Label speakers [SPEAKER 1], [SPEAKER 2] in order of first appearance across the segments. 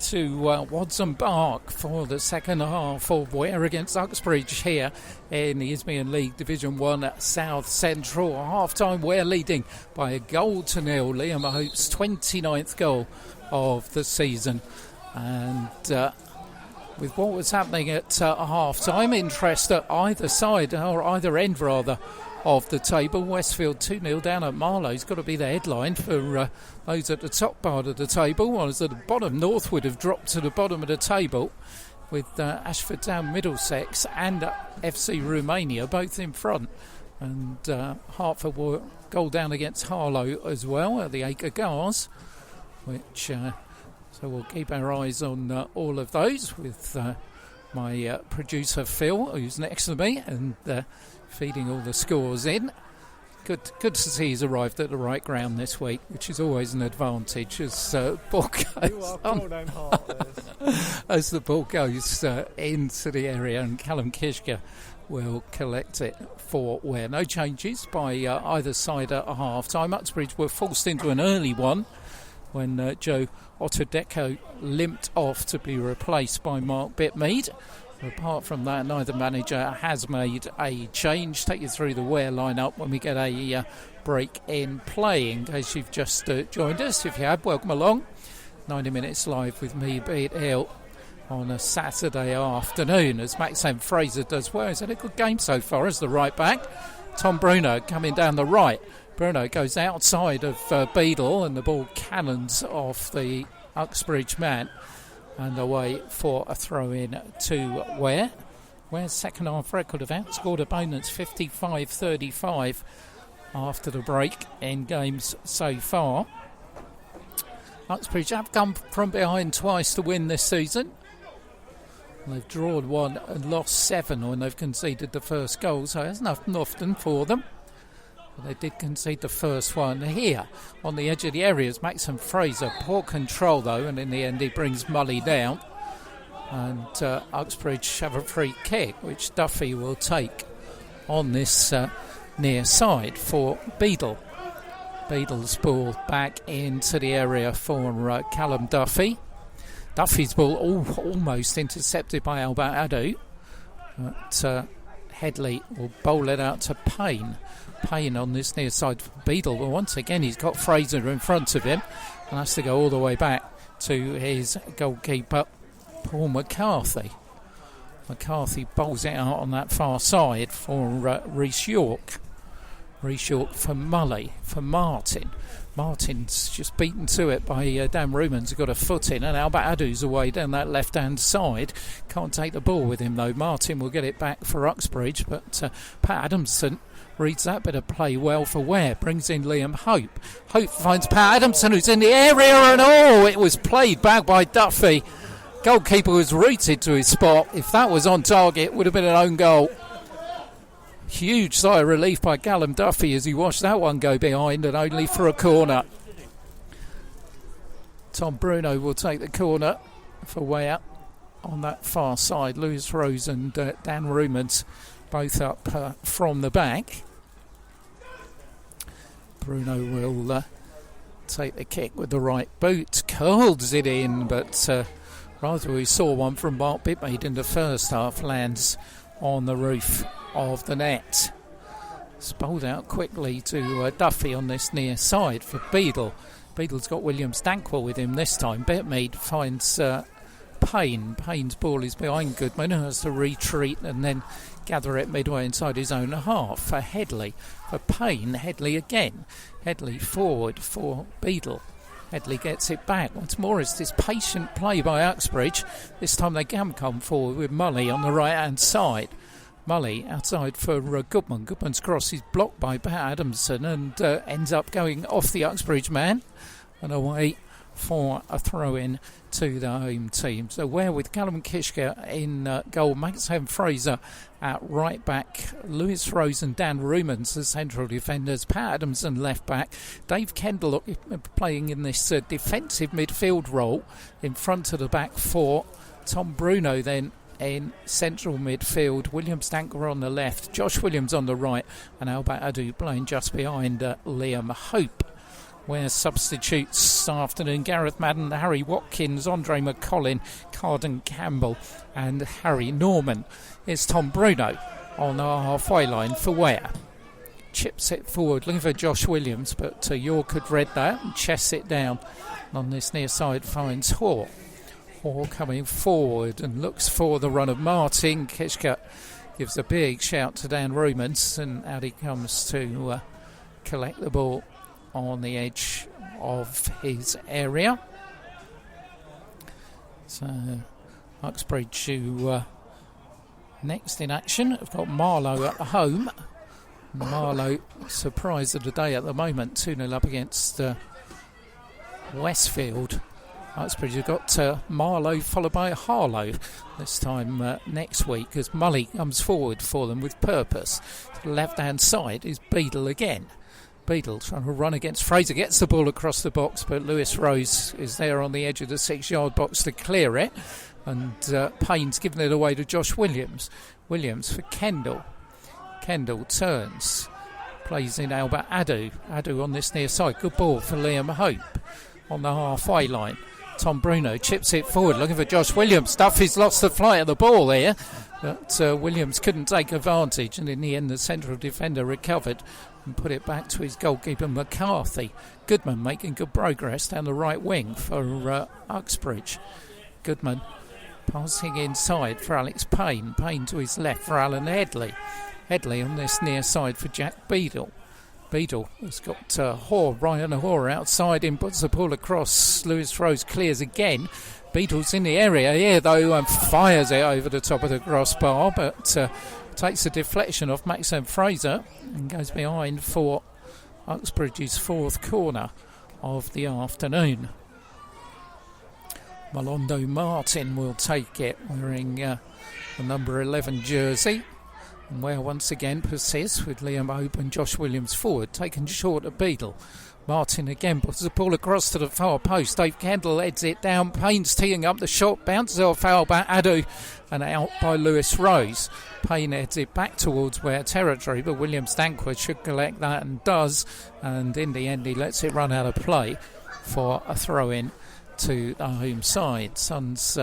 [SPEAKER 1] to Watson Park for the second half of Ware against Uxbridge here in the Isthmian League Division 1 South Central. Half-time Ware leading by 1-0. Liam Hope's 29th goal of the season. And with what was happening at half-time, interest at either side, or either end rather, of the table. Westfield 2-0 down at Marlowe's got to be the headline for those at the top part of the table. Whilst at the bottom, Northwood have dropped to the bottom of the table with Ashford Town, Middlesex and FC Romania both in front. And Hertford will goal down against Harlow as well at the Acre Gars, which so we'll keep our eyes on all of those with my producer Phil, who's next to me, and feeding all the scores in. Good to see he's arrived at the right ground this week, which is always an advantage as ball goes as the ball goes into the area, and Callum Kishka will collect it for Ware. No changes by either side at half-time. Uxbridge were forced into an early one when Joe Ottodeko limped off to be replaced by Mark Bitmead. Apart from that, neither manager has made a change. Take you through the Ware lineup when we get a break in play. In case you've just joined us, if you have, welcome along. 90 minutes live with me, Pete Hill, on a Saturday afternoon as Maxime Fraser does well. He's had a good game so far as the right back. Tom Bruno coming down the right. Bruno goes outside of Beadle and the ball cannons off the Uxbridge man. And away for a throw-in to Ware. Ware's second half record have outscored opponents 55-35 after the break in games so far. Uxbridge have come from behind twice to win this season. They've drawn one and lost 7 when they've conceded the first goal, so it hasn't happened often for them. But they did concede the first one here on the edge of the area. Maxim Fraser, poor control though, and in the end he brings Mully down. And Uxbridge have a free kick, which Duffy will take on this near side for Beadle. Beadle's ball back into the area for Callum Duffy. Duffy's ball almost intercepted by Albert Adu, but Headley will bowl it out to Payne. Payne on this near side for Beadle, but once again he's got Fraser in front of him and has to go all the way back to his goalkeeper Paul McCarthy. McCarthy bowls it out on that far side for Rhys York. Rhys York for Mully, for Martin. Martin's just beaten to it by Dan Rumans, who got a foot in, and Albert Adu's away down that left-hand side. Can't take the ball with him though. Martin will get it back for Uxbridge, but Pat Adamson reads that bit of play well for Ware, brings in Liam Hope. Hope finds Pat Adamson, who's in the area, and it was played back by Duffy. Goalkeeper was rooted to his spot. If that was on target, it would have been an own goal. Huge sigh of relief by Callum Duffy as he watched that one go behind, and only for a corner. Tom Bruno will take the corner for Ware on that far side. Lewis Rose and Dan Rumans both up from the back. Bruno will take the kick with the right boot, curls it in, but rather we saw one from Mark Bitmead in the first half, lands on the roof of the net. It's bowled out quickly to Duffy on this near side for Beadle. Beadle's got William Stankwell with him this time. Bitmead finds Payne. Payne's ball is behind Goodman, who has to retreat and then gather it midway inside his own half for Headley. For Payne, Headley again. Headley forward for Beadle. Headley gets it back. Once more, it's this patient play by Uxbridge. This time they can come forward with Mully on the right-hand side. Mully outside for Goodman. Goodman's cross is blocked by Pat Adamson and ends up going off the Uxbridge man and away for a throw-in to the home team. So Ware with Callum Kishka in goal, Maxime Fraser at right back, Lewis Rose and Dan Rumans as central defenders, Pat Adamson left back, Dave Kendall playing in this defensive midfield role in front of the back four, Tom Bruno then in central midfield, William Stanker on the left, Josh Williams on the right, and Albert Adu playing just behind Liam Hope. Ware substitutes this afternoon: Gareth Madden, Harry Watkins, Andre McCollin, Carden Campbell and Harry Norman. It's Tom Bruno on our halfway line for Ware. Chips it forward, looking for Josh Williams, but York had read that and chests it down. On this near side finds Hoare. Hoare coming forward and looks for the run of Martin. Kishka gives a big shout to Dan Rumans, and out he comes to collect the ball on the edge of his area. So Uxbridge, who next in action, have got Marlow at home. Marlow surprise of the day at the moment, 2-0 up against Westfield. Uxbridge have got Marlow followed by Harlow this time next week, as Mully comes forward for them with purpose. To the left hand side is Beadle again. Beadle trying to run against Fraser, gets the ball across the box, but Lewis Rose is there on the edge of the 6-yard box to clear it, and Payne's given it away to Josh Williams. Williams for Kendall. Kendall turns, plays in Albert Adu. Adu on this near side, good ball for Liam Hope on the halfway line. Tom Bruno chips it forward, looking for Josh Williams. Duffy's lost the flight of the ball here, but Williams couldn't take advantage, and in the end the central defender recovered and put it back to his goalkeeper McCarthy. Goodman making good progress down the right wing for Uxbridge. Goodman passing inside for Alex Payne. Payne to his left for Alan Headley. Headley on this near side for Jack Beadle. Beadle has got Ryan Hoare outside him, puts the ball across. Lewis Rose clears again. Beadle's in the area here though, and fires it over the top of the crossbar, but takes a deflection off Maxim Fraser and goes behind for Uxbridge's fourth corner of the afternoon. Malondo Martin will take it, wearing the number 11 jersey. And Ware once again persists with Liam Hope and Josh Williams forward, taken short of Beadle. Martin again puts the ball across to the far post. Dave Kendall heads it down. Payne's teeing up the shot, bounces off Albert Adu and out by Lewis Rose. Payne heads it back towards Ware territory, but William Stanquist should collect that and does. And in the end, he lets it run out of play for a throw-in to the home side. Sun's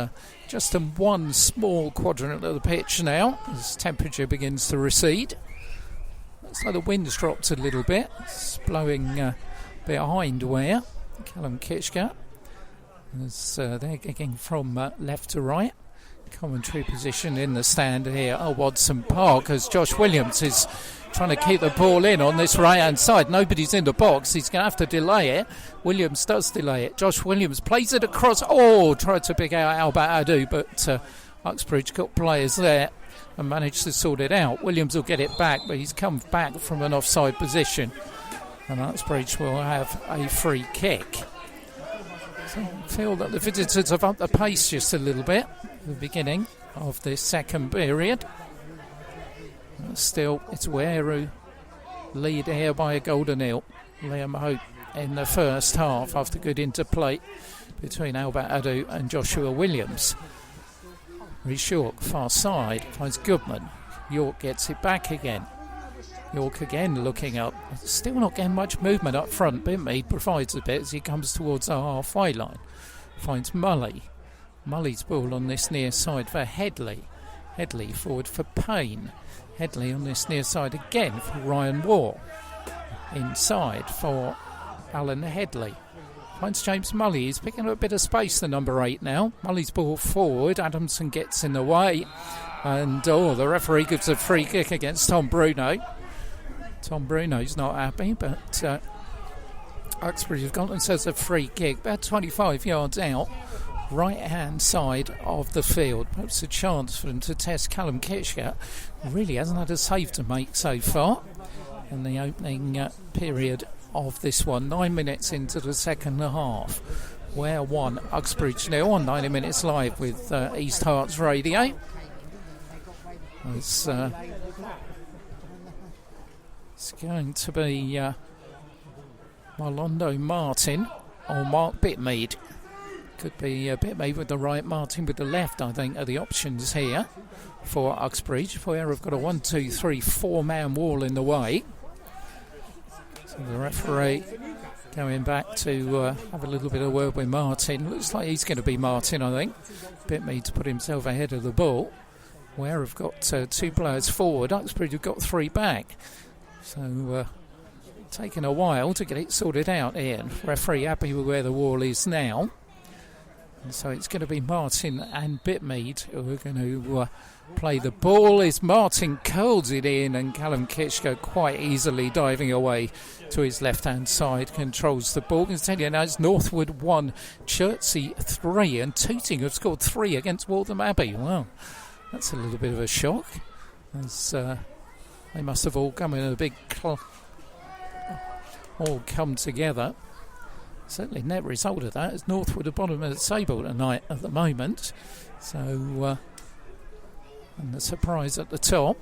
[SPEAKER 1] just in one small quadrant of the pitch now as temperature begins to recede. Looks like the wind's dropped a little bit. It's blowing behind Ware. Callum Kitchka as they're kicking from left to right. Commentary position in the stand here at Watson Park as Josh Williams is trying to keep the ball in on this right hand side. Nobody's in the box, he's going to have to delay it. Williams does delay it. Josh Williams plays it across. Tried to pick out Albert Adu, but Uxbridge got players there and managed to sort it out. Williams will get it back, but he's come back from an offside position, and Uxbridge will have a free kick. So I feel that the visitors have upped the pace just a little bit at the beginning of this second period. Still, it's Ware who lead here by a goal to nil. Liam Hope in the first half after good interplay between Albert Adu and Joshua Williams. Rhys York, far side, finds Goodman. York gets it back again. York again looking up. Still not getting much movement up front. Bintmead provides a bit as he comes towards the halfway line. Finds Mully. Mully's ball on this near side for Headley. Headley forward for Payne. Headley on this near side again for Ryan Ware. Inside for Alan Headley. Finds James Mully. He's picking up a bit of space, the number 8 now. Mully's ball forward. Adamson gets in the way. And the referee gives a free kick against Tom Bruno. Tom Bruno's not happy, but Uxbridge have gone and says a free kick about 25 yards out, right hand side of the field. Perhaps a chance for them to test Callum Kitchka. Really hasn't had a save to make so far in the opening period of this one. 9 minutes into the second half. Ware 1, Uxbridge 0 on 90 Minutes Live with East Hearts Radio. It's going to be Malondo Martin or Mark Bintmead. Could be Bintmead with the right, Martin with the left, I think, are the options here for Uxbridge. Ware have got a 1-2-3-4 man wall in the way. So the referee going back to have a little bit of word with Martin. Looks like he's going to be Martin, I think. Bitmead to put himself ahead of the ball. Ware have got 2 players forward. Uxbridge have got 3 back. So taking a while to get it sorted out here. Referee happy with where the wall is now. And so it's going to be Martin and Bitmead who are going to play the ball. As Martin curls it in, and Callum Kitchko quite easily diving away to his left-hand side controls the ball. I can tell you now it's Northwood 1, Chertsey 3, and Tooting have scored 3 against Waltham Abbey. Wow, that's a little bit of a shock, as they must have all come in a big all come together. Certainly net result of that is Northwood at bottom of the table tonight at the moment. So and the surprise at the top,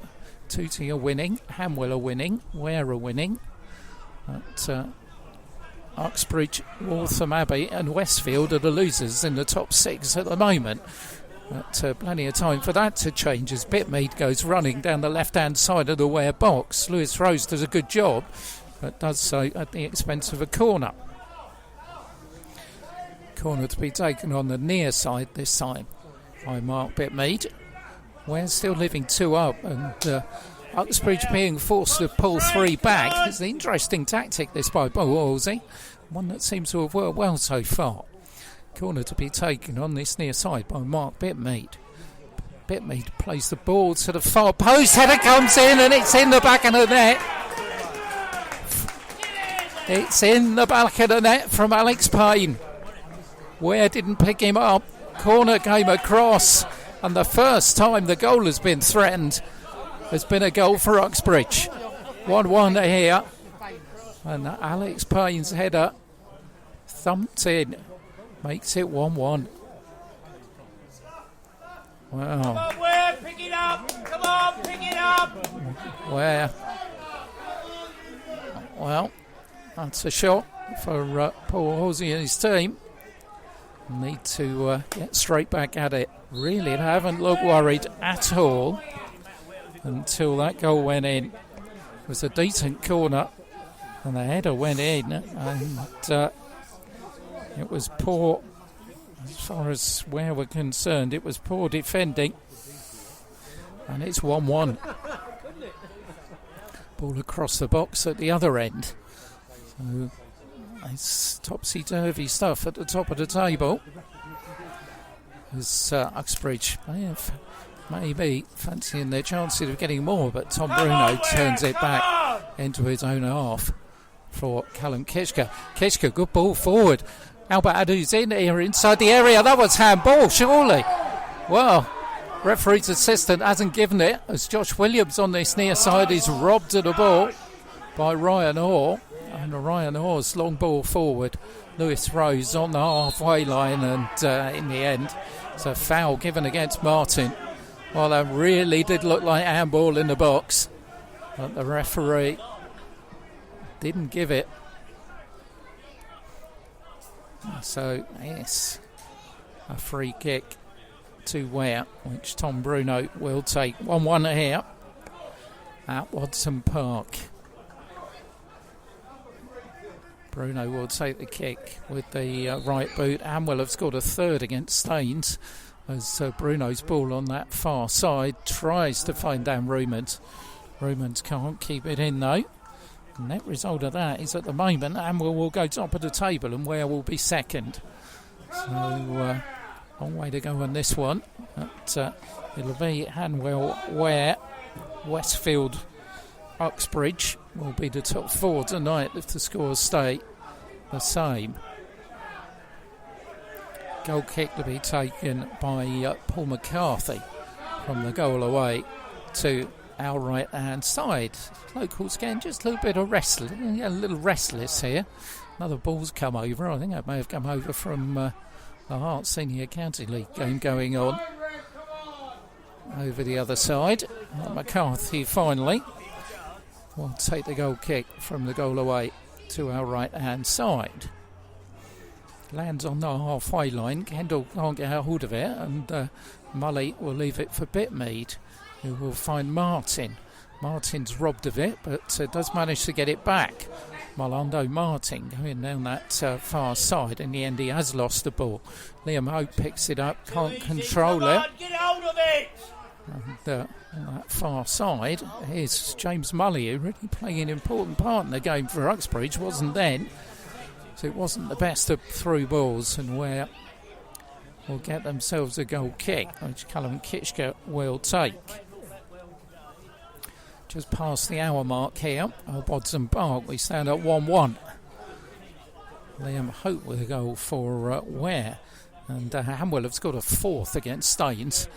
[SPEAKER 1] Tooting are winning, Hamwell are winning, Ware are winning. But Uxbridge, Waltham Abbey and Westfield are the losers in the top 6 at the moment. But plenty of time for that to change as Bitmead goes running down the left-hand side of the Ware box. Lewis Rose does a good job, but does so at the expense of a corner. Corner to be taken on the near side this time by Mark Bitmead. We're still living 2 up, and Uxbridge being forced to pull 3 back. It's an interesting tactic this by Wolsey, one that seems to have worked well so far. Corner to be taken on this near side by Mark Bitmead. Bitmead plays the ball to the far post, header comes in and it's in the back of the net. It's in the back of the net from Alex Payne. Ware didn't pick him up. Corner came across, and the first time the goal has been threatened has been a goal for Uxbridge. 1-1 here, and Alex Payne's header thumped in, makes it 1-1. Wow.
[SPEAKER 2] Come on, Ware, pick it up. Come on, pick it up.
[SPEAKER 1] Ware. Well, that's a shot for Paul Horsey and his team. Need to get straight back at it. Really, they haven't looked worried at all until that goal went in. It was a decent corner, and the header went in, and it was poor. As far as where we're concerned, it was poor defending, and it's 1-1. Ball across the box at the other end. So it's topsy-turvy stuff at the top of the table. As Uxbridge maybe fancying their chances of getting more, but Tom Bruno turns it back into his own half for Callum Kitchka. Kitchka, good ball forward. Albert Adu's in here inside the area. That was handball, surely. Well, referee's assistant hasn't given it, as Josh Williams on this near side is robbed of the ball by Ryan Orr. And Ryan Orr's long ball forward. Lewis Rose on the halfway line, and in the end, it's a foul given against Martin. Well, that really did look like handball in the box, but the referee didn't give it. So, yes, a free kick to Ware, which Tom Bruno will take. 1-1 here at Watson Park. Bruno will take the kick with the right boot. Amwell have scored a third against Staines, as Bruno's ball on that far side tries to find Dan Rumans. Rumans can't keep it in though. The net result of that is at the moment Amwell will go top of the table and Ware will be second. So long way to go on this one. But it'll be Hanwell, Ware, Westfield, Uxbridge will be the top 4 tonight if the scores stay the same. Goal kick to be taken by Paul McCarthy from the goal away to our right hand side. Locals getting just a little bit of restless, a little restless here. Another ball's come over. I think that may have come over from the Hearts Senior County League game going on over the other side. McCarthy finally will take the goal kick from the goal away to our right hand side. Lands on the halfway line. Kendall can't get a hold of it, and Mully will leave it for Bitmead, who will find Martin. Martin's robbed of it, but does manage to get it back. Marlando Martin going down that far side. In the end, he has lost the ball. Liam Hope picks it up, can't control it.
[SPEAKER 2] Get hold of it!
[SPEAKER 1] And on that far side, here's James Mully, who really playing an important part in the game for Uxbridge. Wasn't then. So it wasn't the best of through balls, and Ware will get themselves a goal kick, which Callum Kitchker will take. Just past the hour mark here at Bodson Park, we stand at 1-1. Liam Hope with a goal for Ware, and Hanwell have scored a fourth against Staines,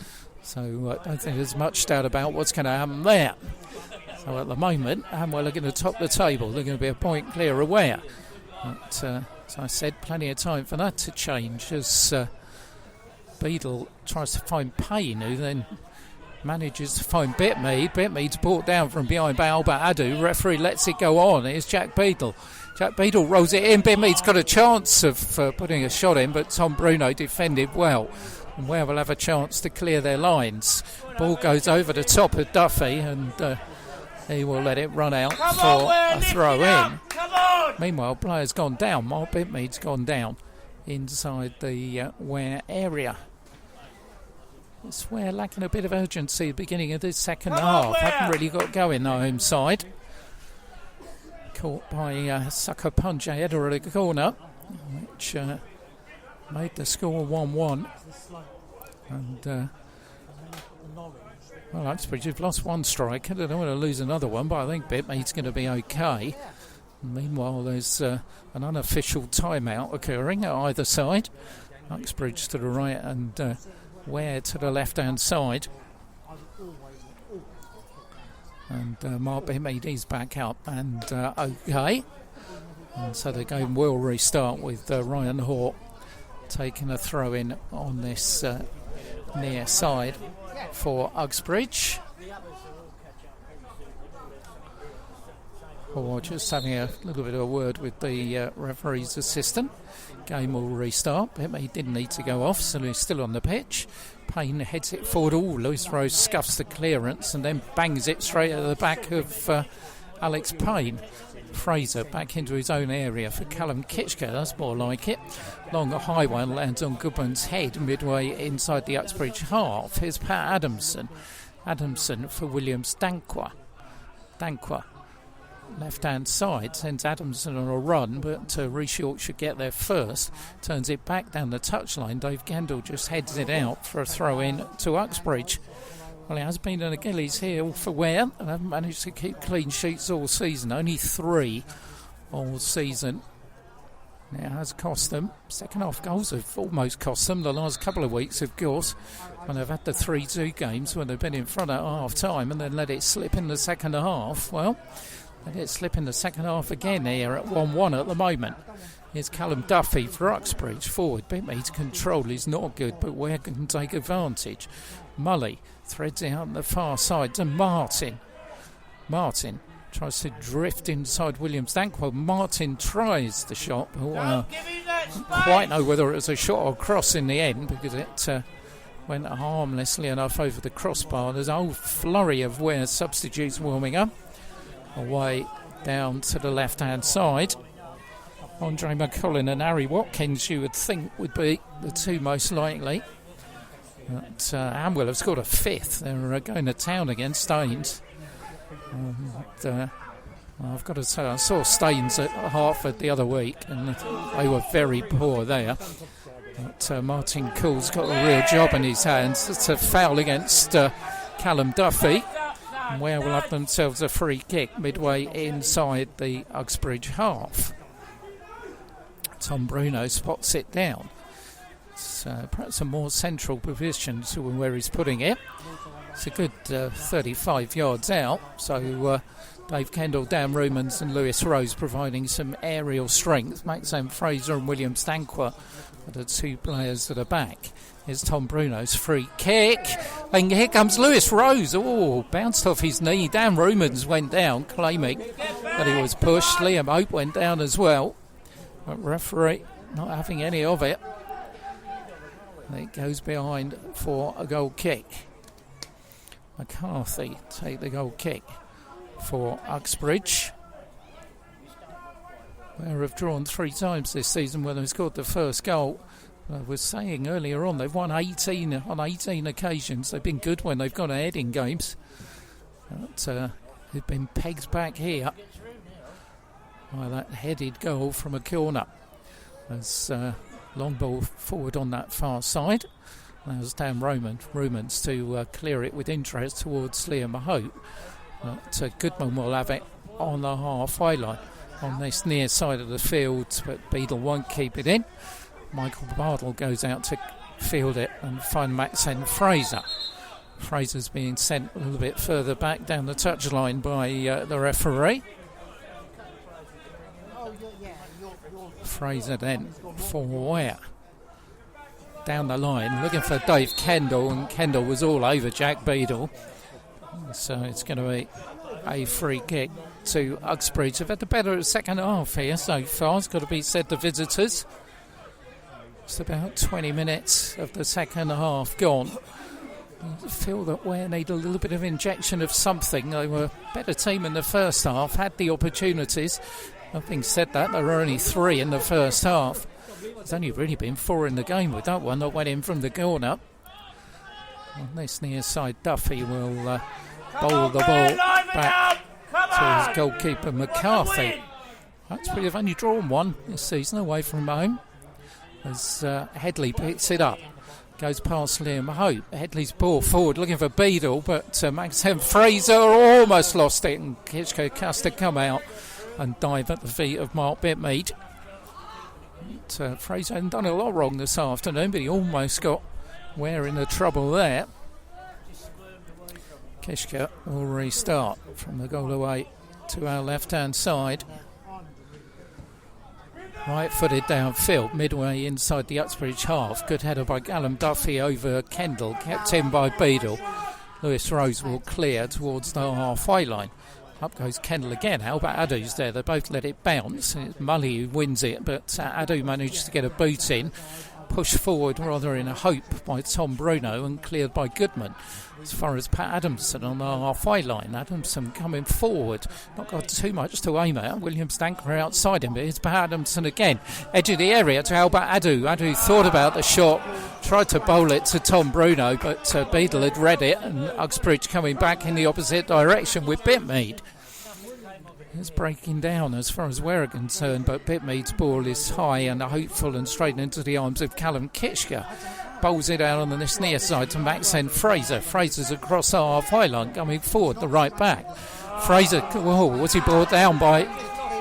[SPEAKER 1] so I don't think there's much doubt about what's going to happen there. So at the moment, Hanwell are going to top the table. They're going to be a point clear of Ware. But as I said, plenty of time for that to change as Beadle tries to find Payne, who then manages to find Bitmead. Bitmead's brought down from behind by Albert Adu. Referee lets it go on. Here's Jack Beadle. Jack Beadle rolls it in. Bitmead's got a chance of putting a shot in, but Tom Bruno defended well. And Ware will have a chance to clear their lines. Ball goes over the top of Duffy, and he will let it run out for a throw in. Meanwhile, player's gone down. Mark Bitmead's gone down inside the Ware area. It's Ware lacking a bit of urgency at the beginning of this second half. Haven't really got going their home side. Caught by Sucker Punch ahead of the corner, which made the score 1-1. And well, Uxbridge have lost one striker. They don't want to lose another one, but I think Bitmead's going to be okay. Meanwhile, there's an unofficial timeout occurring at either side. Uxbridge to the right and Ware to the left-hand side. And Mark Bitmead is back up and okay. And so the game will restart with Ryan Hawke taking a throw-in on this near side for Uxbridge. Or just having a little bit of a word with the referee's assistant. Game will restart. Bitmead didn't need to go off, so he's still on the pitch. Payne heads it forward. Lewis Rose scuffs the clearance and then bangs it straight at the back of Alex Payne. Fraser back into his own area for Callum Kitchker. That's more like it. Long high one lands on Goodman's head midway inside the Uxbridge half. Here's Pat Adamson. Adamson for Williams Dankwa. Dankwa, left-hand side, sends Adamson on a run, but Rhys York should get there first. Turns it back down the touchline. Dave Gendel just heads it out for a throw-in to Uxbridge. Well, it has been an Achilles heel for Ware, and haven't managed to keep clean sheets all season. Only 3 all season. It has cost them. Second half goals have almost cost them the last couple of weeks, of course, when they've had the 3-2 games when they've been in front at half time and then let it slip in the second half. Well, let it slip in the second half again here at 1-1 at the moment. Here's Callum Duffy for Uxbridge forward. Bitmead's control is not good, but Ware can take advantage. Mully threads it out on the far side to Martin. Martin tries to drift inside Williams Dankwa. Martin tries the shot, but don't quite know whether it was a shot or cross in the end, because it went harmlessly enough over the crossbar. There's a whole flurry of Ware substitutes warming up. Away down to the left-hand side. Andre McCullin and Harry Watkins, you would think, would be the two most likely. But Hanwell have scored a 5th. They're going to town against Staines. I've got to say, I saw Staines at Hertford the other week, and they were very poor there. But Martin Coole's got a real job in his hands. It's a foul against Callum Duffy. And Ware will have themselves a free kick midway inside the Uxbridge half. Tom Bruno spots it down. It's perhaps a more central position to where he's putting it. It's a good 35 yards out, so Dave Kendall, Dan Rumans and Lewis Rose providing some aerial strength. Maxime Fraser and William Dankwa are the 2 players that are back. Here's Tom Bruno's free kick, and here comes Lewis Rose. Bounced off his knee. Dan Rumans went down, claiming that he was pushed. Liam Hope went down as well, but referee not having any of it. It goes behind for a goal kick. McCarthy take the goal kick. for Uxbridge. Ware have drawn 3 times this season when they scored the first goal. I was saying earlier on, they've won 18 on 18 occasions. They've been good when they've gone ahead in games. But they've been pegged back here by that headed goal from a corner. As long ball forward on that far side. Allows Dan Romans to clear it with interest towards Liam Hope. But Goodman will have it on the halfway line on this near side of the field, but Beadle won't keep it in. Michael Bardle goes out to field it and find Maxine Fraser. Fraser's being sent a little bit further back down the touchline by the referee. Fraser then for Ware. Down the line, looking for Dave Kendall, and Kendall was all over Jack Beadle. So it's going to be a free kick to Uxbridge. They've had the better second half here so far. It's got to be said, the visitors. It's about 20 minutes of the second half gone. I feel that Ware need a little bit of injection of something. They were a better team in the first half, had the opportunities. Having said that, there were only 3 in the first half. There's only really been 4 in the game with that one that went in from the corner. On this near side, Duffy will bowl the ball back to his goalkeeper McCarthy. Uxbridge have only drawn 1 this season away from home. As Headley picks it up, goes past Liam Hope. Headley's ball forward looking for Beadle, but Maxim Fraser almost lost it, and Kitchko has to come out and dive at the feet of Mark Bitmead. But, Fraser hadn't done a lot wrong this afternoon, but he almost got Ware in the trouble there. Kishka will restart from the goal away to our left-hand side. Right-footed downfield, midway inside the Uxbridge half. Good header by Callum Duffy over Kendall, kept in by Beadle. Lewis Rose will clear towards the halfway line. Up goes Kendall again. Albert Adu's there. They both let it bounce. It's Mully who wins it, but Adu managed to get a boot in. Pushed forward rather in a hope by Tom Bruno and cleared by Goodman. As far as Pat Adamson on the halfway line. Adamson coming forward. Not got too much to aim at. William Stanker outside him, but it's Pat Adamson again. Edge of the area to Albert Adu. Adu thought about the shot. Tried to bowl it to Tom Bruno, but Beadle had read it, and Uxbridge coming back in the opposite direction with Bitmead. It's breaking down as far as Ware are concerned, but Bitmead's ball is high and hopeful and straight into the arms of Callum Kitchka. Bowls it out on this near side to Maxine Fraser. Fraser's across the halfway line, coming forward, the right back. Fraser, was he brought down by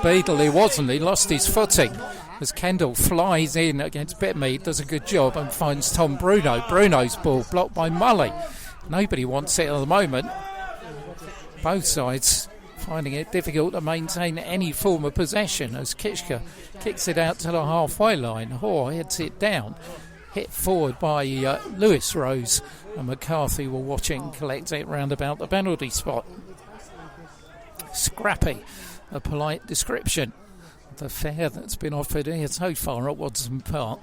[SPEAKER 1] Beadle? He wasn't, he lost his footing. As Kendall flies in against Bitmead, does a good job and finds Tom Bruno. Bruno's ball blocked by Mully. Nobody wants it at the moment. Both sides finding it difficult to maintain any form of possession as Kitchka kicks it out to the halfway line. Hoare heads it down, hit forward by Lewis Rose, and McCarthy will watch it and collect it round about the penalty spot. Scrappy, a polite description of the fare that's been offered here so far at Watson Park.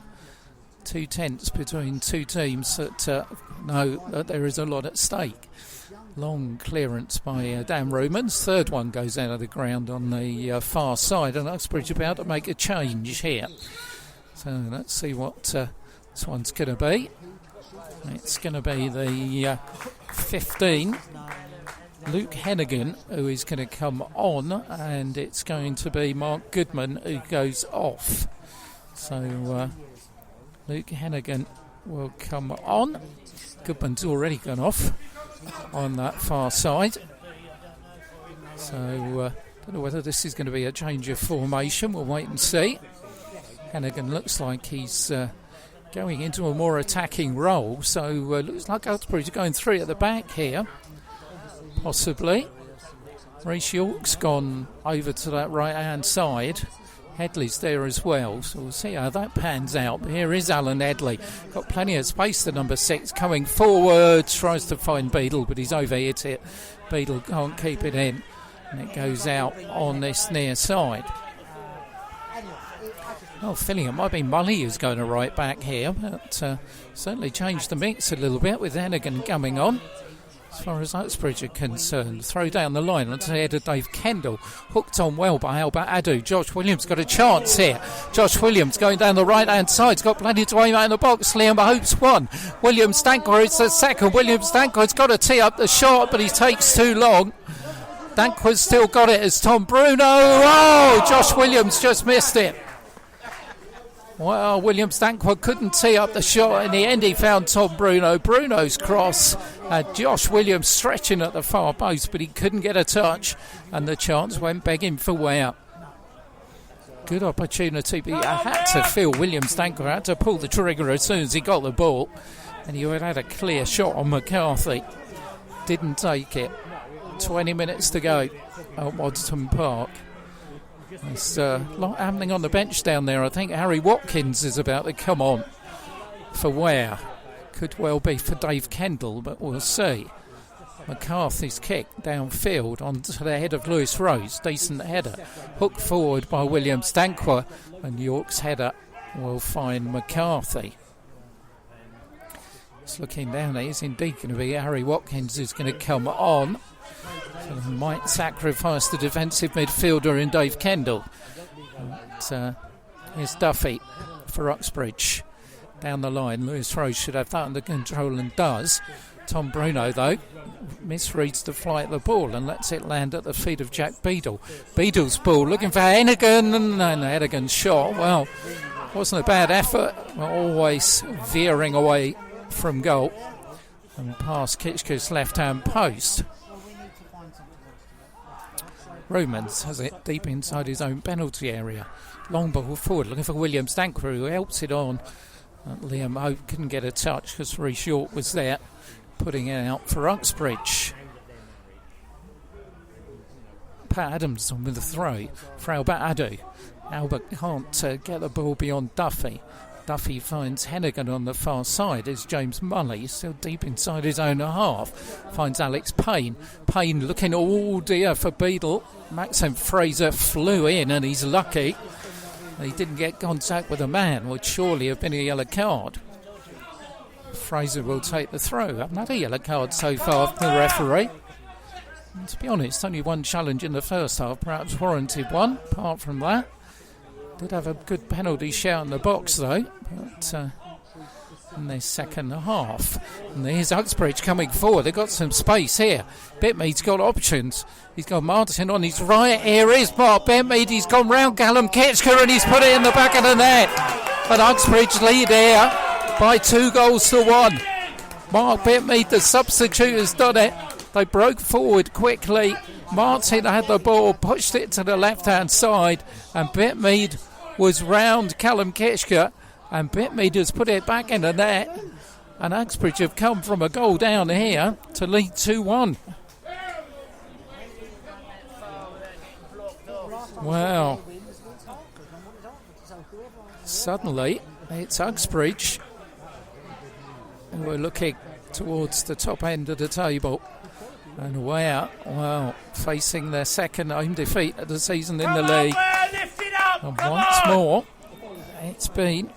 [SPEAKER 1] 2/10 between two teams that know that there is a lot at stake. Long clearance by Dan Romans. Third one goes out of the ground on the far side, and Uxbridge about to make a change here. So let's see what this one's going to be. It's going to be the 15, Luke Hennigan, who is going to come on, and it's going to be Mark Goodman who goes off. So Luke Hennigan will come on. Goodman's already gone off on that far side. So don't know whether this is going to be a change of formation. We'll wait and see. Hennigan looks like he's going into a more attacking role, so looks like Uxbridge going 3 at the back here, possibly. Reece York's gone over to that right hand side. Headley's there as well, so we'll see how that pans out. But here is Alan Headley, got plenty of space, the number 6, coming forward, tries to find Beadle, but he's overhit it. Beadle can't keep it in, and it goes out on this near side. Well, feeling it might be Mully who's going to right back here, but certainly changed the mix a little bit with Hennigan coming on. as far as Uxbridge are concerned. Throw down the line onto the head of Dave Kendall. Hooked on well by Albert Adu. Josh Williams got a chance here. Josh Williams going down the right-hand side. He's got plenty to aim at in the box. Liam Hope's one. William Stanker is the second. William Stanker's got to tee up the shot, but he takes too long. Dankworth's still got it as Tom Bruno. Oh, Josh Williams just missed it. Well, William Stankwell couldn't tee up the shot. In the end, he found Tom Bruno. Bruno's cross. Josh Williams stretching at the far post, but he couldn't get a touch. And the chance went begging for Ware. Good opportunity, but he had to feel William Stankwell had to pull the trigger as soon as he got the ball. And he had a clear shot on McCarthy. Didn't take it. 20 minutes to go at Wadston Park. There's a lot happening on the bench down there. I think Harry Watkins is about to come on for Ware. Could well be for Dave Kendall, but we'll see. McCarthy's kick downfield onto the head of Lewis Rose. Decent header. Hooked forward by William Stankwell, and York's header will find McCarthy. It's looking down. It is indeed going to be Harry Watkins who's going to come on. So they might sacrifice the defensive midfielder in Dave Kendall. But, here's Duffy for Uxbridge. Down the line, Lewis Rose should have that under control and does. Tom Bruno, though, misreads the flight of the ball and lets it land at the feet of Jack Beadle. Beadle's ball looking for Hennigan, and Hennigan's shot, well, wasn't a bad effort, always veering away from goal and past Kitchker's left-hand post. Romans has it deep inside his own penalty area. Long ball forward, looking for William Stankwell, who helps it on. Liam Hope couldn't get a touch because Rhys York was there, putting it out for Uxbridge. Pat Adams on with the throw for Albert Adu. Albert can't get the ball beyond Duffy. Duffy finds Hennigan on the far side as James Mulley, still deep inside his own half, finds Alex Payne. Payne looking all dear for Beadle. Maxim Fraser flew in and he's lucky. He didn't get contact with a man, would surely have been a yellow card. Fraser will take the throw. Haven't had a yellow card so far from the referee. And to be honest, only one challenge in the first half, perhaps warranted one. Apart from that, did have a good penalty shout in the box though, but in their second half. And there's Uxbridge coming forward. They've got some space here. Bitmead's got options. He's got Martin on his right. Here is Mark Bitmead. He's gone round Callum Kitchker and he's put it in the back of the net. But Uxbridge lead here by 2-1. Mark Bitmead, the substitute, has done it. They broke forward quickly. Martin had the ball, pushed it to the left-hand side, and Bitmead was round Callum Kitchker, and Bitmead has put it back in the net. And Uxbridge have come from a goal down here to lead 2-1. Wow. Suddenly, it's Uxbridge who are looking towards the top end of the table. And Ware, well, facing their second home defeat of the season in the league. And once more, it's been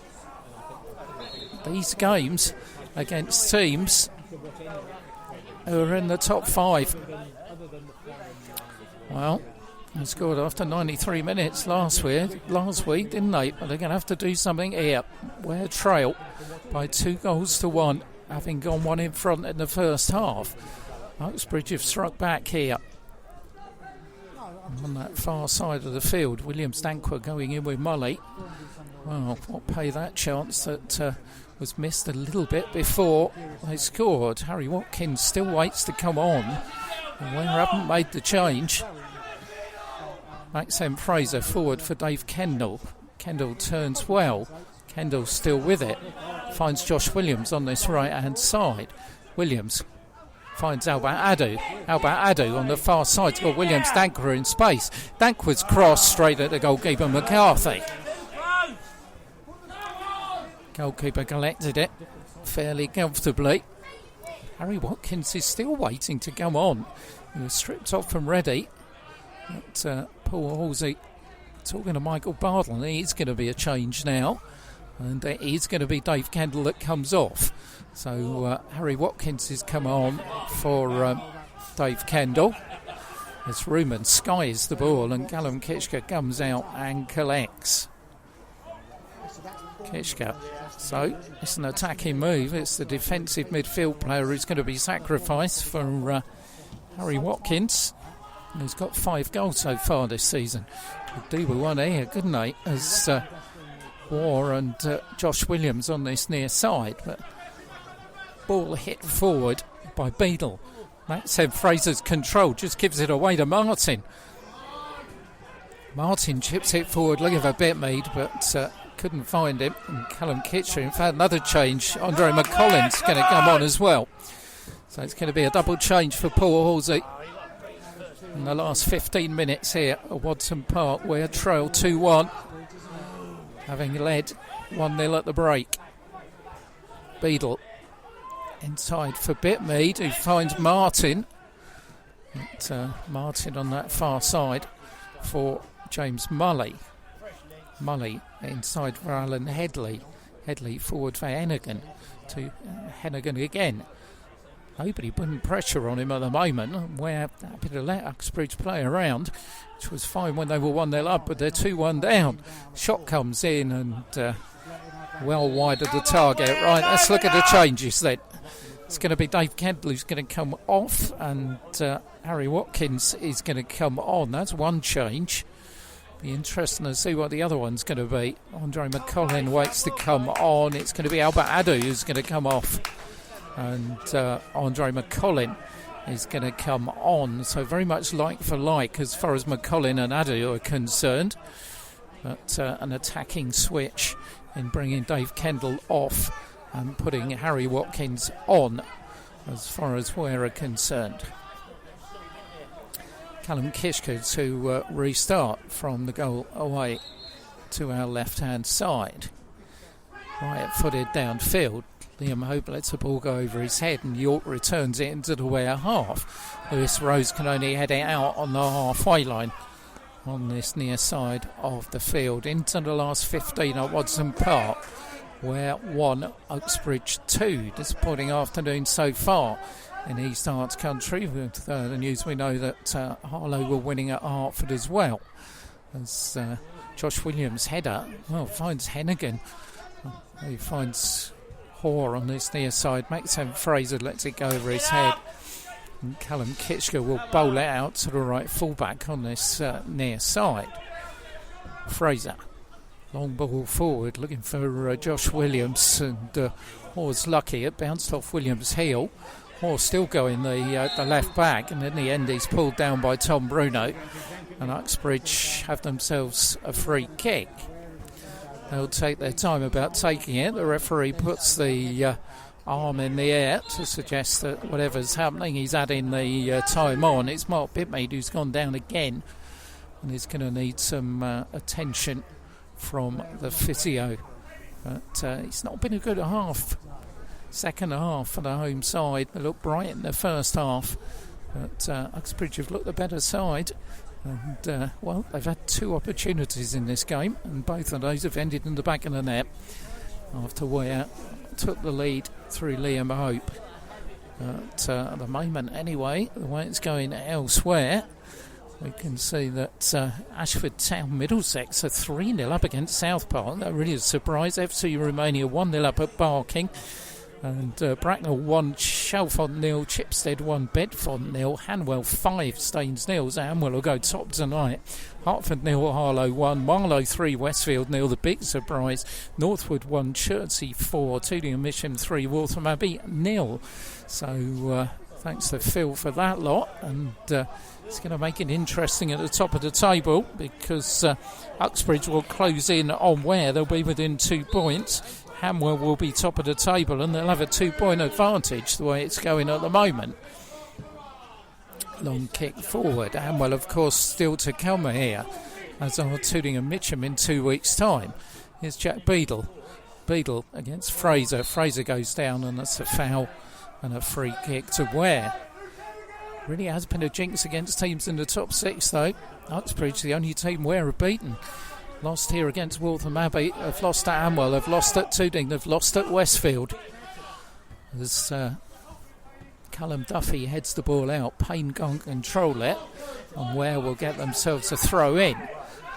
[SPEAKER 1] these games against teams who are in the top 5. Well, they scored after 93 minutes last week, didn't they? But they're going to have to do something here. Ware trail by 2-1, having gone one in front in the first half. Uxbridge have struck back here. On that far side of the field, William Stankwell going in with Mulley. Well, what pay that chance that was missed a little bit before they scored. Harry Watkins still waits to come on. And Ware haven't made the change. Maxim Fraser forward for Dave Kendall. Kendall turns well. Kendall's still with it. Finds Josh Williams on this right-hand side. Williams finds Albert Adu. Albert Adu on the far side. He's got William Stankwell in space. Dankworth's cross straight at the goalkeeper McCarthy. Goalkeeper collected it fairly comfortably. Harry Watkins is still waiting to come on. He was stripped off from ready. But Paul Halsey talking to Michael Bartle. He's going to be a change now. And it is going to be Dave Kendall that comes off. So Harry Watkins has come on for Dave Kendall. As Ruman skies the ball and Callum Kitchka comes out and collects. Kitchka. So it's an attacking move. It's the defensive midfield player who's going to be sacrificed for Harry Watkins, who's got 5 goals so far this season. Could do with one here, couldn't they? As Ware and Josh Williams on this near side. But ball hit forward by Beadle. That said, Fraser's control just gives it away to Martin. Martin chips it forward, looking for Bitmead, but couldn't find him. And Callum Kitcher, in fact, another change. Andre McCollin's going to come on as well. So it's going to be a double change for Paul Halsey in the last 15 minutes here at Watson Park, where trail 2-1, having led 1-0 at the break. Beadle inside for Bitmead, who finds Martin. Martin on that far side for James Mully. Mully inside for Alan Headley. Headley forward for Hennigan. To Hennigan again. Nobody putting pressure on him at the moment. We're happy to let Uxbridge play around, which was fine when they were 1-0 up, but they're 2-1 down. Shot comes in and well wide of the target. Right, let's look at the changes then. It's going to be Dave Kendall who's going to come off, and Harry Watkins is going to come on. That's one change. Be interesting to see what the other one's going to be. Andre McCollin waits to come on. It's going to be Albert Adu who's going to come off, and Andre McCollin is going to come on. So very much like for like as far as McCollin and Adu are concerned. But an attacking switch in bringing Dave Kendall off and putting Harry Watkins on as far as we're concerned. Callum Kitchka to restart from the goal away to our left-hand side. Right-footed downfield. Liam Hope lets the ball go over his head and York returns it into the Ware half. Lewis Rose can only head it out on the halfway line on this near side of the field. Into the last 15 at Watson Park. Ware 1, Uxbridge 2. Disappointing afternoon so far in East Arts Country. With the news we know that Harlow were winning at Hertford as well. As Josh Williams' header finds Hennigan. He finds Hoare on this near side. Maxim Fraser lets it go over his head. And Callum Kitchka will bowl it out to the right fullback on this near side. Fraser. Long ball forward, looking for Josh Williams, and Hoore's lucky. It bounced off Williams' heel. Hoare still going the left back, and in the end he's pulled down by Tom Bruno, and Uxbridge have themselves a free kick. They'll take their time about taking it. The referee puts the arm in the air to suggest that whatever's happening, he's adding the time on. It's Mark Bitmead who's gone down again, and he's going to need some attention from the physio. But it's not been a good half. Second half for the home side. They looked bright in the first half, but Uxbridge have looked the better side. And they've had 2 opportunities in this game, and both of those have ended in the back of the net after Ware took the lead through Liam Hope. But at the moment anyway, the way it's going elsewhere, we can see that Ashford Town Middlesex are 3-0 up against South Park. That really is a surprise. FC Romania 1-0 up at Barking. And Bracknell 1, Chalfont 0, Chipstead 1, Bedfont 0, Hanwell 5, Staines 0. So Hanwell will go top tonight. Hertford 0, Harlow 1, Marlow 3, Westfield 0. The big surprise, Northwood 1, Chertsey 4, Tooting and Mission 3, Waltham Abbey 0. So thanks to Phil for that lot. And it's going to make it interesting at the top of the table, because Uxbridge will close in on Ware. They'll be within 2 points. Hanwell will be top of the table, and they'll have a 2-point advantage the way it's going at the moment. Long kick forward. Hanwell, of course, still to come here, as are Tooting and Mitcham in 2 weeks' time. Here's Jack Beadle. Beadle against Fraser. Fraser goes down, and that's a foul and a free kick to Ware. Really has been a jinx against teams in the top 6, though. Uxbridge, the only team Ware have beaten Lost here against Waltham Abbey, have lost at Amwell, have lost at Tooting, they've lost at Westfield. As Callum Duffy heads the ball out, Payne can't control it, and Ware will get themselves a throw in.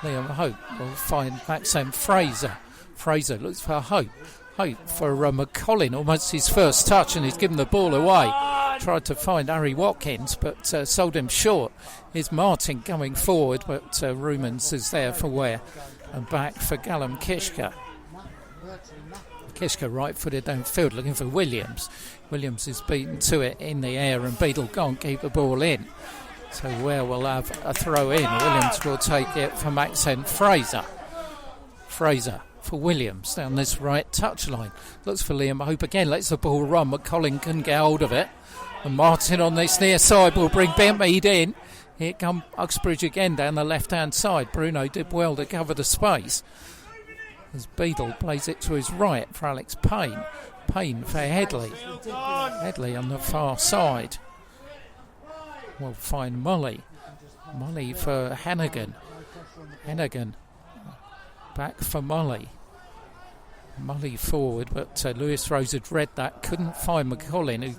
[SPEAKER 1] Liam Hope will find Maxim Fraser. Fraser looks for Hope. Hope for McCollin, almost his first touch, and he's given the ball away. Tried to find Harry Watkins, but sold him short. Here's Martin coming forward, but Rumans is there for Ware. And back for Callum Kishka. Kishka right-footed downfield, looking for Williams. Williams is beaten to it in the air, and Beadle can't keep the ball in. So Ware will have a throw in. Williams will take it for Maxen Fraser. Fraser for Williams down this right touchline. Looks for Liam Hope again, lets the ball run, but Colin couldn't get hold of it. And Martin on this near side will bring Bentmead in. Here come Uxbridge again down the left-hand side. Bruno did well to cover the space. As Beadle plays it to his right for Alex Payne. Payne for Headley. Headley on the far side. We'll find Mully. Mully for Hannigan. Hannigan back for Mully. Mully forward, but Lewis Rose had read that, couldn't find McCollin, who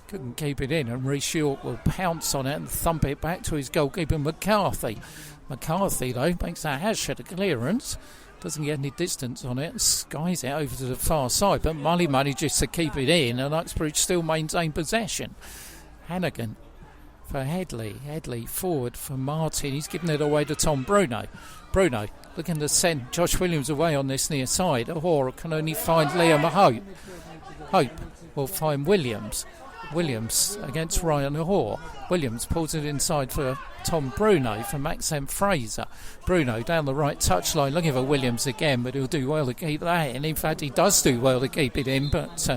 [SPEAKER 1] couldn't keep it in, and Rhys York will pounce on it and thump it back to his goalkeeper McCarthy. McCarthy, though, makes a hash at a clearance, doesn't get any distance on it, and skies it over to the far side, but Mully manages to keep it in, and Uxbridge still maintain possession. Hannigan for Headley. Headley forward for Martin. He's given it away to Tom Bruno. Bruno looking to send Josh Williams away on this near side. Ahor can only find Liam Hope. Hope will find Williams. Williams against Ryan Ahor. Williams pulls it inside for Tom Bruno for Maxim Fraser. Bruno down the right touchline looking for Williams again, but he'll do well to keep that in. In fact, he does do well to keep it in, but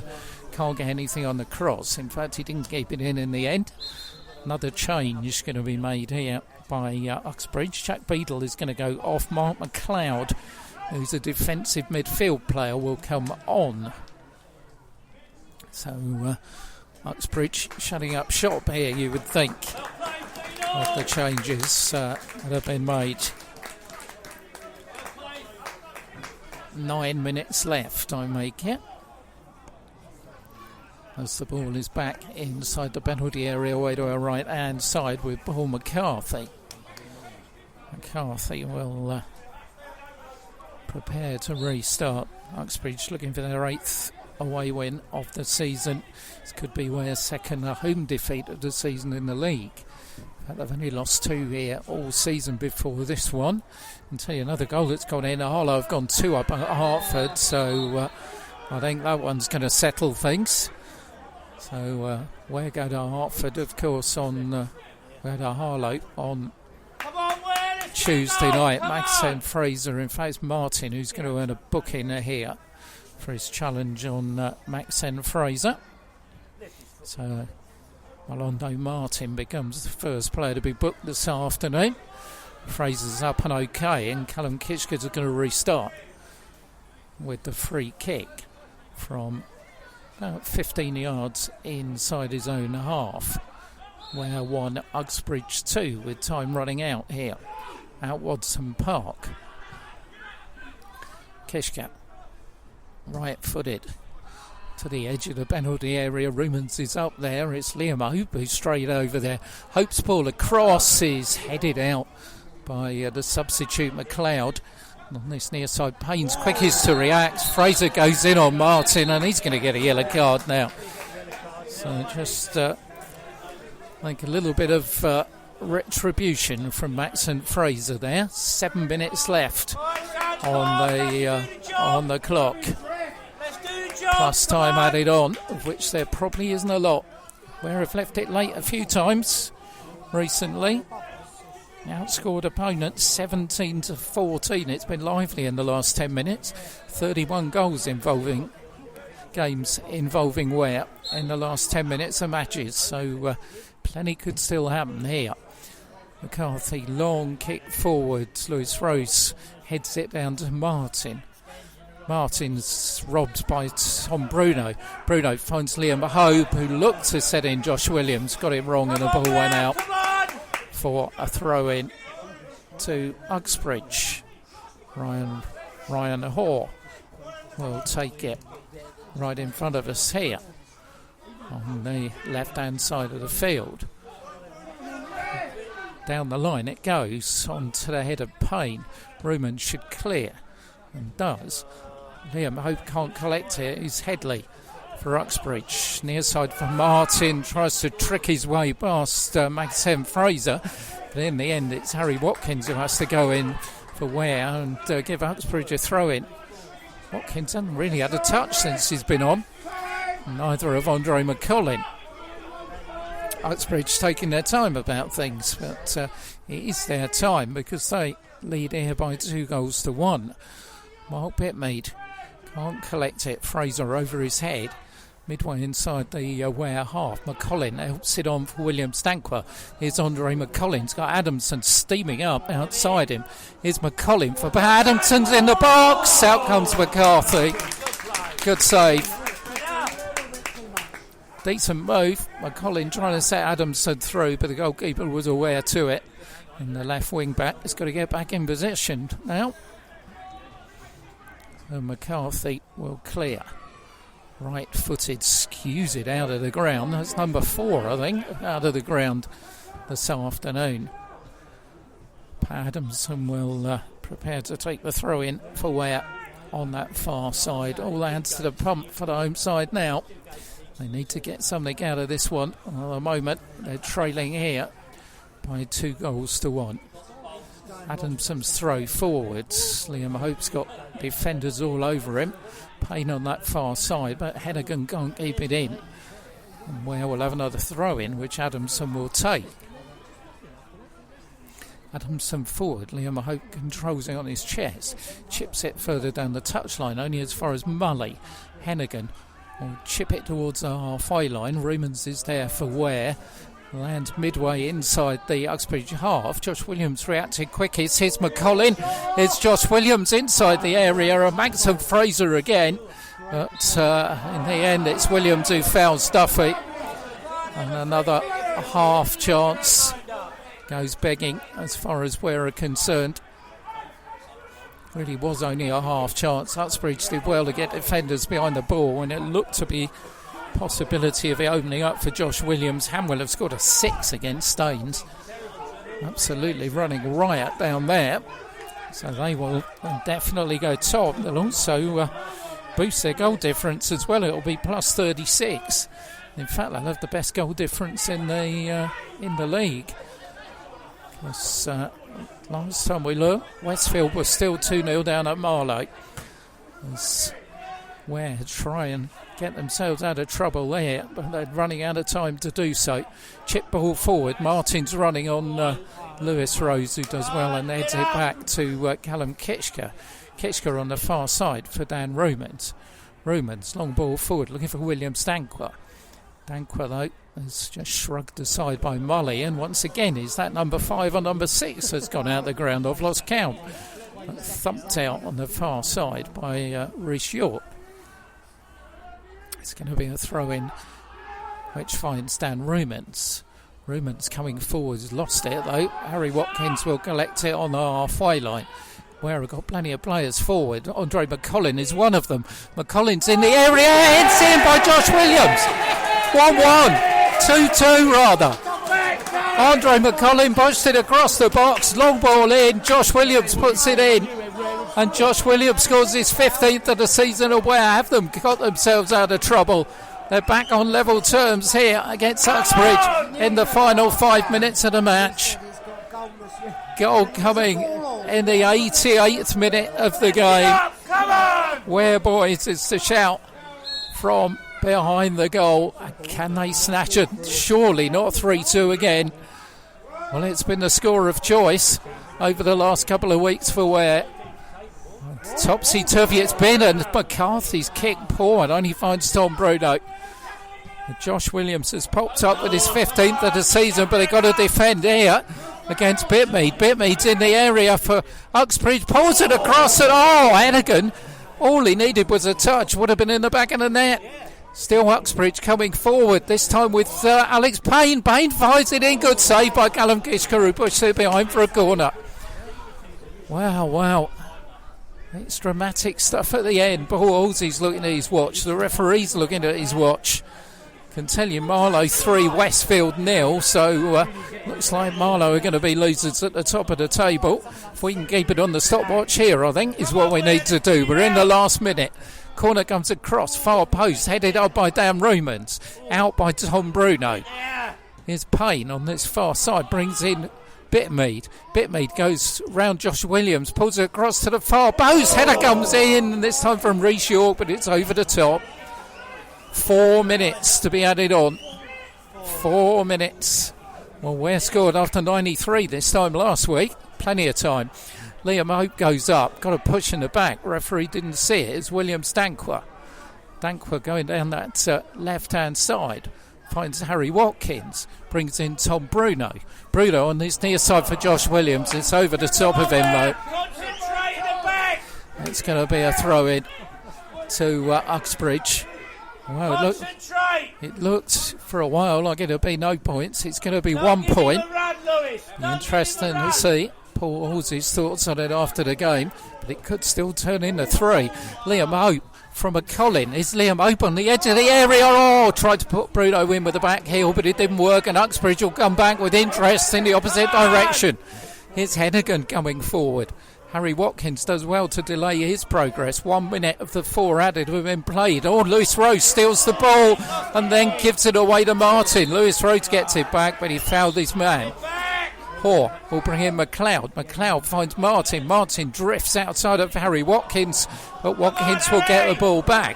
[SPEAKER 1] can't get anything on the cross. In fact, he didn't keep it in the end. Another change going to be made here by Uxbridge. Jack Beadle is going to go off. Mark McLeod, who's a defensive midfield player, will come on. So Uxbridge shutting up shop here, you would think, of the changes that have been made. 9 minutes left, I make it. As the ball is back inside the penalty area, away to our right-hand side with Paul McCarthy. McCarthy will prepare to restart. Uxbridge looking for their 8th away win of the season. This could be Ware's second home defeat of the season in the league. In fact, they've only lost 2 here all season before this one. And tell you another goal that's gone in. Harlow have gone 2 up at Hartford, so I think that one's going to settle things. So Ware go to Hartford, of course, on Ware to Harlow on Tuesday night. Maxine Fraser, in fact, Martin, who's going to earn a booking here for his challenge on Maxine Fraser. So Malondo Martin becomes the first player to be booked this afternoon. Fraser's up and okay, and Callum Kitchkers are going to restart with the free kick from about 15 yards inside his own half. Ware 1, Uxbridge 2, with time running out here at Watson Park. Kishka, right-footed to the edge of the penalty area. Rumans is up there. It's Liam Hope who's straight over there. Hope's ball across is headed out by the substitute McLeod. On this near side, Payne's quickest to react. Fraser goes in on Martin, and he's going to get a yellow card now. So just like a little bit of retribution from Max and Fraser there. 7 minutes left on the clock. Plus time added on, of which there probably isn't a lot. Where have left it late a few times recently. Outscored opponents 17-14. It's been lively in the last 10 minutes. 31 goals involving games involving Ware in the last 10 minutes of matches. So plenty could still happen here. McCarthy, long kick forwards. Lewis Rose heads it down to Martin. Martin's robbed by Tom Bruno. Bruno finds Liam Hope, who looked to set in Josh Williams. Got it wrong and the ball went out for a throw-in to Uxbridge. Ryan Hoare will take it right in front of us here on the left-hand side of the field. Down the line it goes, onto the head of Payne. Ruman should clear, and does. Liam Hope can't collect it. It's Headley for Uxbridge. Near side for Martin, tries to trick his way past Maxim Fraser, but in the end it's Harry Watkins who has to go in for Ware and give Uxbridge a throw-in. Watkins hasn't really had a touch since he's been on. Neither of Andre McCullin. Uxbridge taking their time about things, but it is their time because they lead here by 2-1. Mark Bitmead can't collect it. Fraser over his head. Midway inside the Ware half. McCollin helps it on for William Stanqua. Here's Andre McCollin. He's got Adamson steaming up outside him. Here's McCollin for Adamson's in the box. Out comes McCarthy. Good save. Decent move. McCollin trying to set Adamson through, but the goalkeeper was aware to it. And the left wing back has got to get back in position now. So McCarthy will clear. Right-footed, skews it out of the ground. That's number 4, I think, out of the ground this afternoon. Adamson will prepare to take the throw-in for Ware on that far side. All hands to the pump for the home side now. They need to get something out of this one. At the moment, they're trailing here by 2-1. Adamson's throw forwards. Liam Hope's got defenders all over him. Payne on that far side, but Hennigan can't keep it in. And Ware will have another throw in, which Adamson will take. Adamson forward. Liam Hope controls it on his chest. Chips it further down the touchline, only as far as Mully. Hennigan will chip it towards the halfway line. Rumans is there for Ware. Lands midway inside the Uxbridge half. Josh Williams reacted quickest. Here's McCollin. Here's Josh Williams inside the area. And Maxim Fraser again. But in the end, it's Williams who fouls Duffy. And another half chance goes begging as far as we're concerned. Really was only a half chance. Uxbridge did well to get defenders behind the ball when it looked to be possibility of it opening up for Josh Williams. Hamwell have scored a 6 against Staines. Absolutely running riot down there. So they will definitely go top. They'll also boost their goal difference as well. It'll be plus 36. In fact, they'll have the best goal difference in the league. Because last time we looked, Westfield was still 2-0 down at Marlow. As Ware try and get themselves out of trouble there, but they're running out of time to do so. Chip ball forward. Martin's running on Lewis Rose, who does well, and heads it back to Callum Kitchker. Kitchker on the far side for Dan Rumans. Rumans, long ball forward, looking for William Stanqua. Stanqua, though, is just shrugged aside by Mully, and once again, is that number 5 or number 6 has gone out the ground? I've lost count. Thumped out on the far side by Rhys York. It's going to be a throw-in which finds Dan Rumans. Rumans coming forward, has lost it though. Harry Watkins will collect it on the halfway line. Where have got plenty of players forward. Andre McCollin is one of them. McCollin's in the area, heads in by Josh Williams. 1-1, 2-2 rather. Andre McCollin pushed it across the box, long ball in. Josh Williams puts it in. And Josh Williams scores his 15th of the season. Where have them got themselves out of trouble? They're back on level terms here against Uxbridge in the final 5 minutes of the match. Goal coming in the 88th minute of the game. Ware boys is the shout from behind the goal. Can they snatch it? Surely not 3-2 again. Well, it's been the score of choice over the last couple of weeks for Ware. Topsy-turvy it's been, and McCarthy's kick poor and only finds Tom Bruno. Josh Williams has popped up with his 15th of the season, but they've got to defend here against Bitmead. Bitmead's in the area for Uxbridge, pulls it across, and Hennigan, all he needed was a touch, would have been in the back of the net. Still Uxbridge coming forward, this time with Alex Payne. Payne finds it in, good save by Callum Kitchker, who pushed it behind for a corner. Wow. It's dramatic stuff at the end. Paul Halsey's looking at his watch. The referee's looking at his watch. Can tell you Marlow 3, Westfield 0. So looks like Marlow are going to be losers at the top of the table. If we can keep it on the stopwatch here, I think, is what we need to do. We're in the last minute. Corner comes across, far post, headed up by Dan Rumans. Out by Tom Bruno. Here's Payne on this far side, brings in Bitmead. Bitmead goes round Josh Williams, pulls it across to the far post. Header comes in, this time from Rhys York, but it's over the top. 4 minutes to be added on. 4 minutes. Well, Ware scored after 93 this time last week. Plenty of time. Liam Hope goes up, got a push in the back. Referee didn't see it. It's William Dankwa. Dankwa going down that left-hand side. Finds Harry Watkins, brings in Tom Bruno. Bruno on this near side for Josh Williams. It's over the top of him though. It's going to be a throw in to Uxbridge. Well, it looked for a while like it'll be no points. It's going to be 1 point. Interesting to see Paul Halsey's thoughts on it after the game, but it could still turn into 3. Liam Hope from a Colin. Is Liam Hope on the edge of the area? Oh, tried to put Bruno in with the back heel, but it didn't work, and Uxbridge will come back with interest in the opposite direction. Here's Hennigan coming forward. Harry Watkins does well to delay his progress. 1 minute of the 4 added have been played. Oh, Lewis Rhodes steals the ball and then gives it away to Martin. Lewis Rhodes gets it back, but he fouled his man. Hoare will bring in McLeod. McLeod finds Martin. Martin drifts outside of Harry Watkins, but Watkins will get the ball back.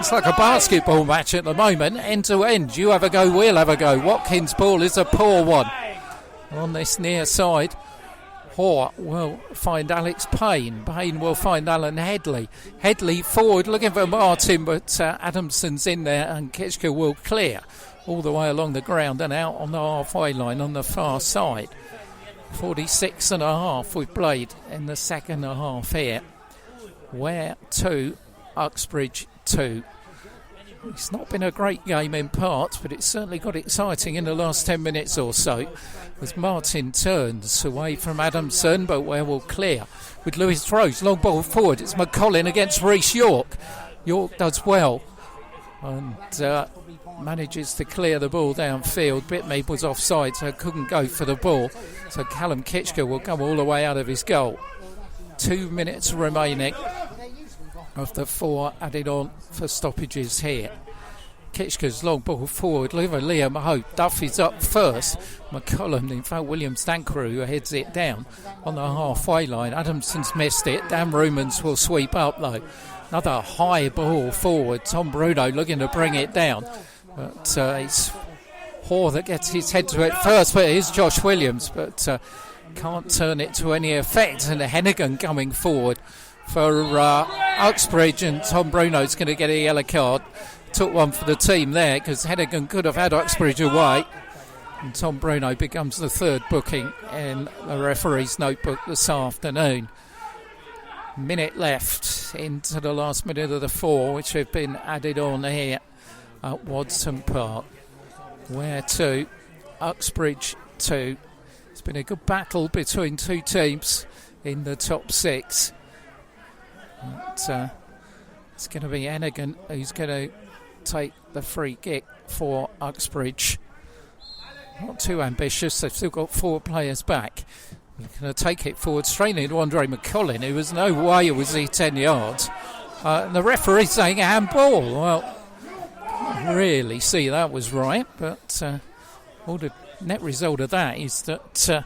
[SPEAKER 1] It's like a basketball match at the moment, end to end. You have a go, we'll have a go. Watkins' ball is a poor one. On this near side, Hoare will find Alex Payne. Payne will find Alan Headley. Headley forward looking for Martin, but Adamson's in there and Kitchker will clear all the way along the ground and out on the halfway line on the far side. 46 and a half we've played in the second half here. Ware 2, Uxbridge 2. It's not been a great game in parts, but it's certainly got exciting in the last 10 minutes or so, as Martin turns away from Adamson, but Ware will clear with Lewis Rhodes. Long ball forward. It's McCollin against Rhys York. York does well and manages to clear the ball downfield. Bitmead was offside, so couldn't go for the ball. So Callum Kitchker will come all the way out of his goal. 2 minutes remaining of the 4 added on for stoppages here. Kitchker's long ball forward, Liam Hope. Duffy's up first. McCullum, in fact, William Stankru, who heads it down on the halfway line. Adamson's missed it. Dan Rumans will sweep up though. Another high ball forward. Tom Bruno looking to bring it down. But it's Hoare that gets his head to it first, but it is Josh Williams, but can't turn it to any effect. And Hennigan coming forward for Uxbridge, and Tom Bruno's going to get a yellow card. Took one for the team there because Hennigan could have had Uxbridge away, and Tom Bruno becomes the 3rd booking in the referee's notebook this afternoon. Minute left into the last minute of the 4, which have been added on here at Wadson Park. Ware 2, Uxbridge 2. It's been a good battle between two teams in the top 6. But, it's going to be Hennigan who's going to take the free kick for Uxbridge. Not too ambitious, they've still got 4 players back. He's going to take it forward straight into Andre McCollin, who was no way was he 10 yards. And the referee's saying handball. Well, can't really see that was right, but all the net result of that is that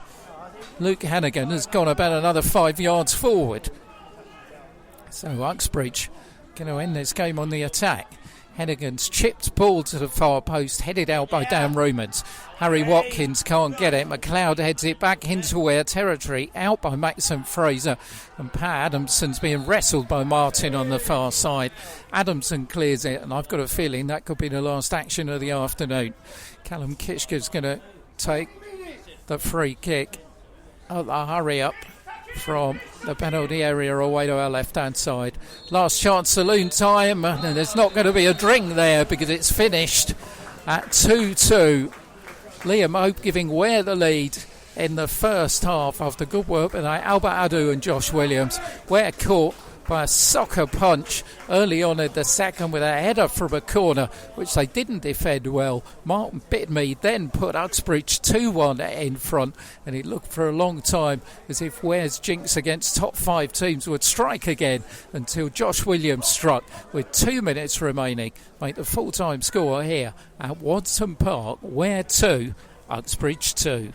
[SPEAKER 1] Luke Hennigan has gone about another 5 yards forward. So Uxbridge going to end this game on the attack. Hennigan's chipped ball to the far post, headed out by Dan Rumans. Harry Watkins can't get it. McLeod heads it back into Ware territory, out by Maxim Fraser, and Pat Adamson's being wrestled by Martin on the far side. Adamson clears it, and I've got a feeling that could be the last action of the afternoon. Callum Kitchker's going to take the free kick at the hurry up from the penalty area away to our left-hand side. Last chance saloon time, and there's not going to be a drink there because it's finished at 2-2. Liam Hope giving Ware the lead in the first half after good work by Albert Adu and Josh Williams. Ware caught by a soccer punch early on in the second with a header from a corner, which they didn't defend well. Martin Bitmead then put Uxbridge 2-1 in front, and it looked for a long time as if Ware's jinx against top 5 teams would strike again until Josh Williams struck with 2 minutes remaining. Make the full-time score here at Watson Park, Ware 2, Uxbridge 2.